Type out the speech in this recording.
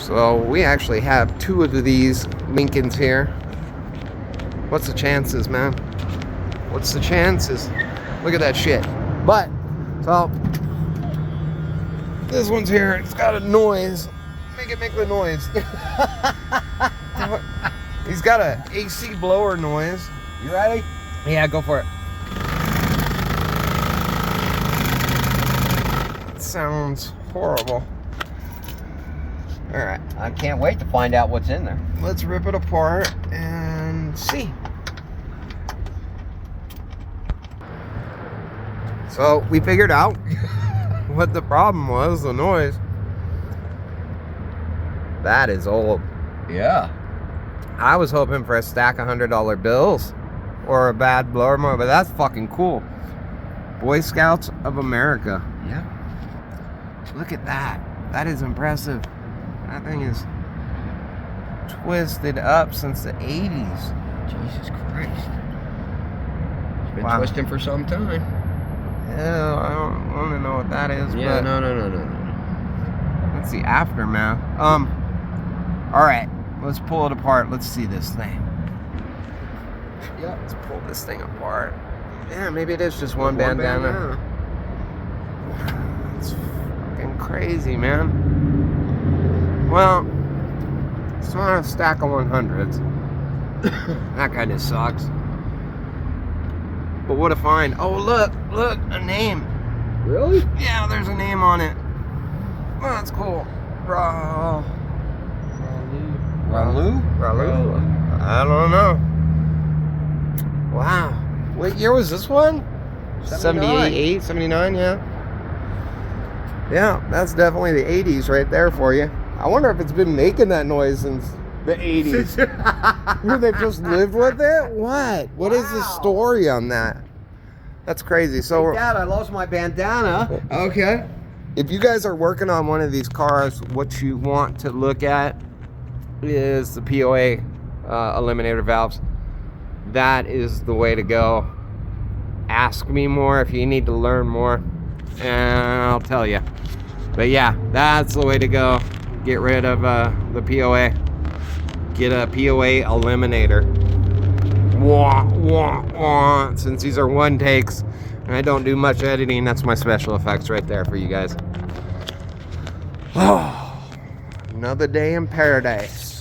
So we actually have 2 of these Lincolns here. What's the chances, man? What's the chances? Look at that shit. But, so, this one's here. It's got a noise. Make the noise. He's got a AC blower noise. You ready? Yeah, go for it. It sounds horrible. All right. I can't wait to find out what's in there. Let's rip it apart and see. So we figured out what the problem was, the noise. That is old. Yeah. I was hoping for a stack of $100 bills or a bad blower mower, but that's fucking cool. Boy Scouts of America. Yeah. Look at that. That is impressive. That thing is twisted up since the 80s. Jesus Christ. It's been Wow. twisting for some time. Yeah, I don't want to know what that is. Yeah, but no. Let's see, aftermath. All right, let's pull it apart. Let's see this thing. Yeah. Let's pull this thing apart. Yeah, maybe it is just one bandana. It's fucking crazy, man. Well, it's not a stack of 100s. That kind of sucks. But what a find. Oh, look, a name. Really? Yeah, there's a name on it. Oh, that's cool. Ralu? Ralu? I don't know. Wow. What year was this one? 78, 79, yeah. Yeah, that's definitely the 80s right there for you. I wonder if it's been making that noise since the 80s. They've just lived with it? What? What is the story on that? That's crazy. So, Hey, Dad, I lost my bandana. okay. If you guys are working on one of these cars, what you want to look at is the POA eliminator valves. That is the way to go. Ask me more if you need to learn more, and I'll tell you. But yeah, that's the way to go. Get rid of the POA. Get a POA eliminator. Wah, wah, wah. Since these are one takes and I don't do much editing, that's my special effects right there for you guys. Oh, another day in paradise.